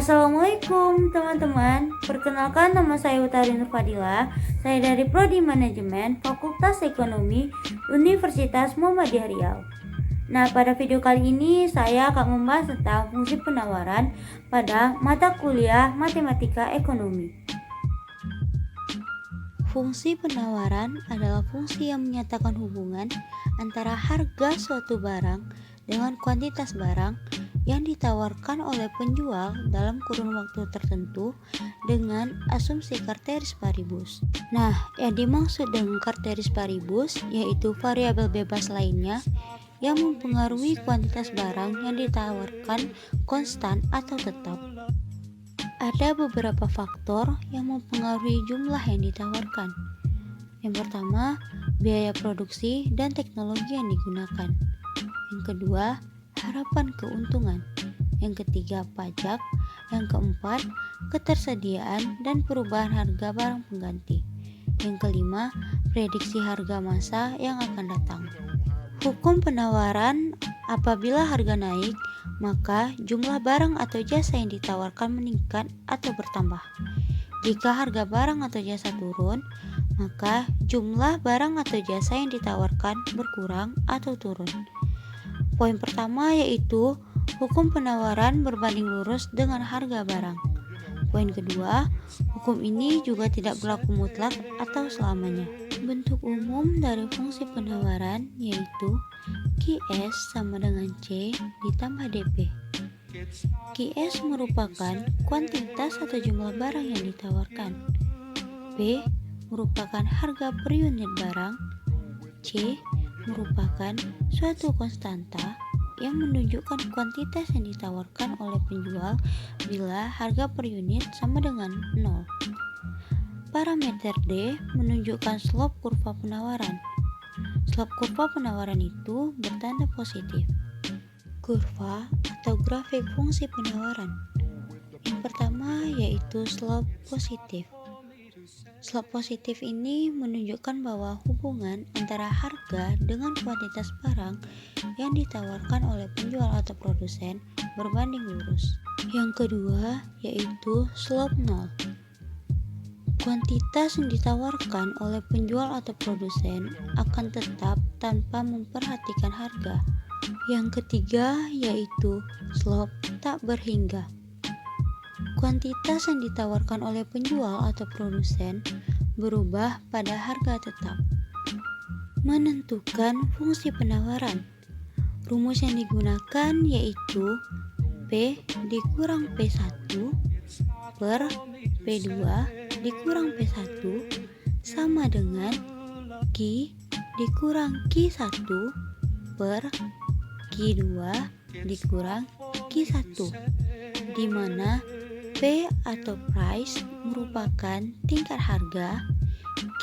Assalamualaikum teman-teman, perkenalkan nama saya Utari Nurfadila. Saya dari Prodi Manajemen Fakultas Ekonomi Universitas Muhammadiyah Riau. Nah, pada video kali ini saya akan membahas tentang fungsi penawaran pada mata kuliah Matematika Ekonomi. Fungsi penawaran adalah fungsi yang menyatakan hubungan antara harga suatu barang dengan kuantitas barang yang ditawarkan oleh penjual dalam kurun waktu tertentu dengan asumsi ceteris paribus. Nah, yang dimaksud dengan ceteris paribus yaitu variabel bebas lainnya yang mempengaruhi kuantitas barang yang ditawarkan konstan atau tetap. Ada beberapa faktor yang mempengaruhi jumlah yang ditawarkan. Yang pertama, biaya produksi dan teknologi yang digunakan. Yang kedua, harapan keuntungan. Yang ketiga, pajak. Yang keempat, ketersediaan dan perubahan harga barang pengganti. Yang kelima, prediksi harga masa yang akan datang. Hukum penawaran: apabila harga naik, maka jumlah barang atau jasa yang ditawarkan meningkat atau bertambah. Jika harga barang atau jasa turun, maka jumlah barang atau jasa yang ditawarkan berkurang atau turun. Poin pertama yaitu hukum penawaran berbanding lurus dengan harga barang. Poin kedua, hukum ini juga tidak berlaku mutlak atau selamanya. Bentuk umum dari fungsi penawaran yaitu QS sama dengan C ditambah DP. QS merupakan kuantitas atau jumlah barang yang ditawarkan. P merupakan harga per unit barang. C merupakan suatu konstanta yang menunjukkan kuantitas yang ditawarkan oleh penjual bila harga per unit sama dengan 0. Parameter D menunjukkan slope kurva penawaran. Slope kurva penawaran itu bertanda positif. Kurva atau grafik fungsi penawaran. Yang pertama yaitu slope positif. Slope positif ini menunjukkan bahwa hubungan antara harga dengan kuantitas barang yang ditawarkan oleh penjual atau produsen berbanding lurus. Yang kedua yaitu slope 0. Kuantitas yang ditawarkan oleh penjual atau produsen akan tetap tanpa memperhatikan harga. Yang ketiga yaitu slope tak berhingga. Kuantitas yang ditawarkan oleh penjual atau produsen berubah pada harga tetap. Menentukan fungsi penawaran. Rumus yang digunakan yaitu P dikurang P1 per P2 dikurang P1 sama dengan Q dikurang Q1 per Q2 dikurang Q1, di mana P atau price merupakan tingkat harga,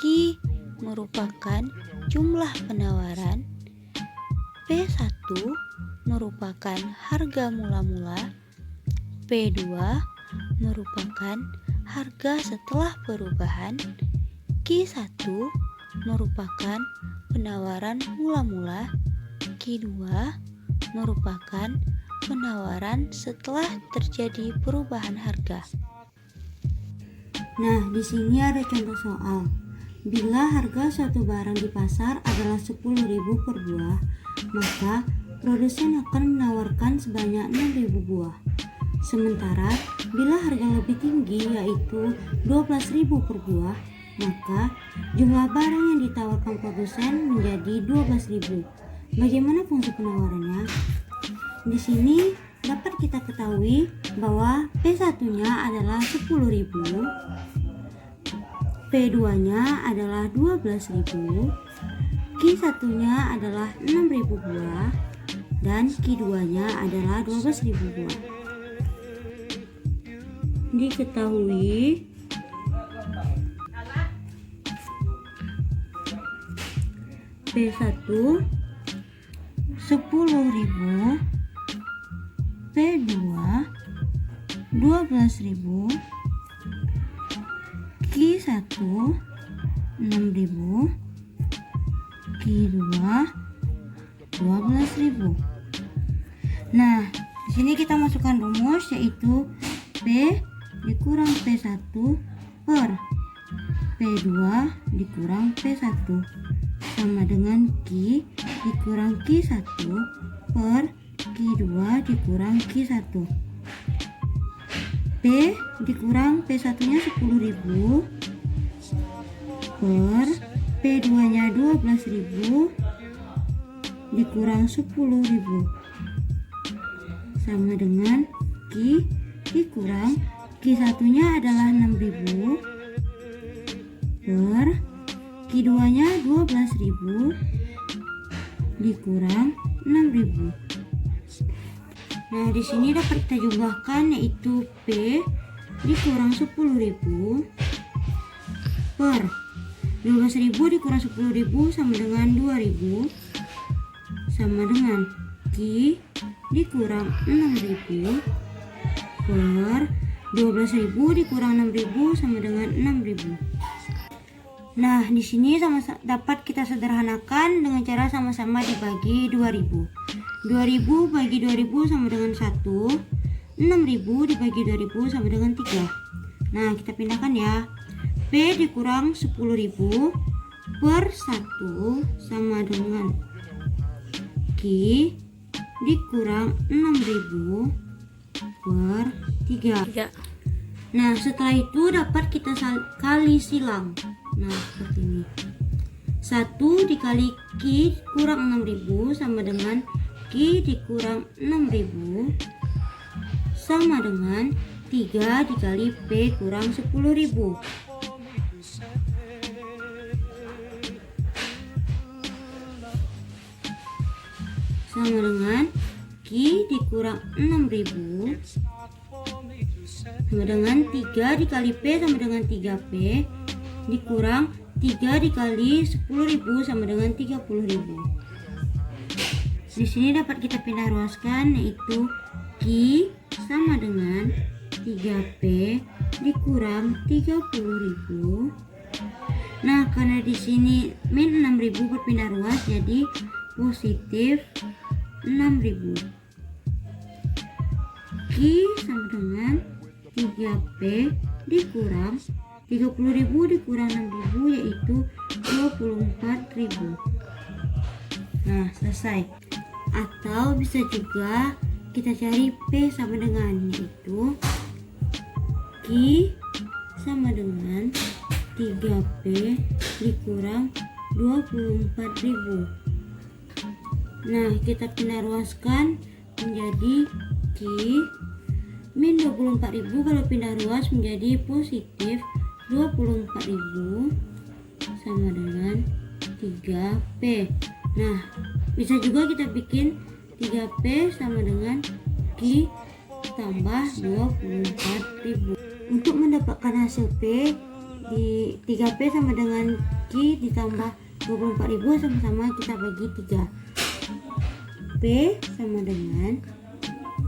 Q merupakan jumlah penawaran, P1 merupakan harga mula-mula, P2 merupakan harga setelah perubahan, Q1 merupakan penawaran mula-mula, Q2 merupakan penawaran setelah terjadi perubahan harga. Nah, di sini ada contoh soal. Bila harga suatu barang di pasar adalah 10.000 per buah, maka produsen akan menawarkan sebanyak 6.000 buah. Sementara bila harga lebih tinggi yaitu 12.000 per buah, maka jumlah barang yang ditawarkan produsen menjadi 12.000. Bagaimana fungsi penawarannya? Di sini dapat kita ketahui bahwa P1-nya adalah 10.000, P2-nya adalah 12.000, Q1-nya adalah 6.000 buah, dan Q2-nya adalah 12.000 buah. Diketahui P1 10.000, P2 12.000, Q1 6.000, Q2 12.000. Nah, di sini kita masukkan rumus yaitu P dikurang P1 per P2 dikurang P1 sama dengan Q dikurang Q1 per Q2 dikurang Q1. P dikurang P1 nya 10.000 per P2 nya 12.000 dikurang 10.000 sama dengan Q dikurang Q1 nya adalah 6.000 per Q2 nya 12.000 dikurang 6.000. Nah, di sini dapat kita jumlahkan, yaitu P dikurang 10.000 per 12.000 dikurang 10.000 sama dengan 2.000 sama dengan Q dikurang 6.000 per 12.000 dikurang 6.000 sama dengan 6.000. Nah, di sini dapat kita sederhanakan dengan cara sama-sama dibagi 2.000. 2.000 bagi 2.000 sama dengan 1. 6.000 dibagi 2.000 sama dengan 3. Nah, kita pindahkan ya. P dikurang 10.000 per 1 sama dengan Q dikurang 6.000 per 3. Nah, setelah itu dapat kita kali silang. Nah, seperti ini. 1 dikali Q kurang 6.000 sama dengan Q dikurang 6.000 sama dengan 3 dikali P kurang 10.000 sama dengan Q dikurang 6.000 sama dengan 3 dikali P sama dengan 3P dikurang 3 dikali 10.000 sama dengan 30.000. Di sini dapat kita pindah ruaskan, yaitu Q sama dengan 3P dikurang 30.000. Nah, karena di sini min 6.000 berpindah ruas, jadi positif 6.000. Q sama dengan 3P dikurang 30.000 dikurang 6.000, yaitu 24.000. Nah, selesai. Atau bisa juga kita cari P sama dengan, yaitu Q sama dengan 3P dikurang 24.000. Nah, kita pindah ruaskan menjadi Q min 24.000 kalau pindah ruas menjadi positif 24.000 sama dengan 3P. Nah, bisa juga kita bikin 3P sama dengan Q tambah 24.000. Untuk mendapatkan hasil P, di 3P sama dengan Q ditambah 24.000 sama-sama kita bagi 3. P sama dengan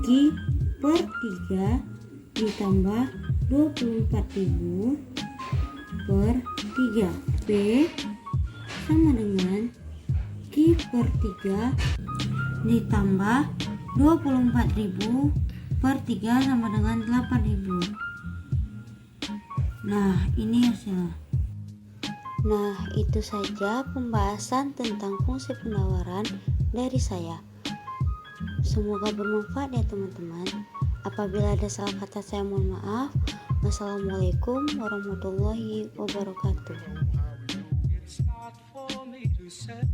Q per 3 ditambah 24.000 per 3. P sama dengan Q per 3 ditambah 24.000 per 3 sama dengan 8.000. Nah, ini hasilnya. Nah, itu saja pembahasan tentang fungsi penawaran dari saya. Semoga bermanfaat ya teman-teman. Apabila ada salah kata saya mohon maaf. Wassalamualaikum warahmatullahi wabarakatuh. It's not for me to say.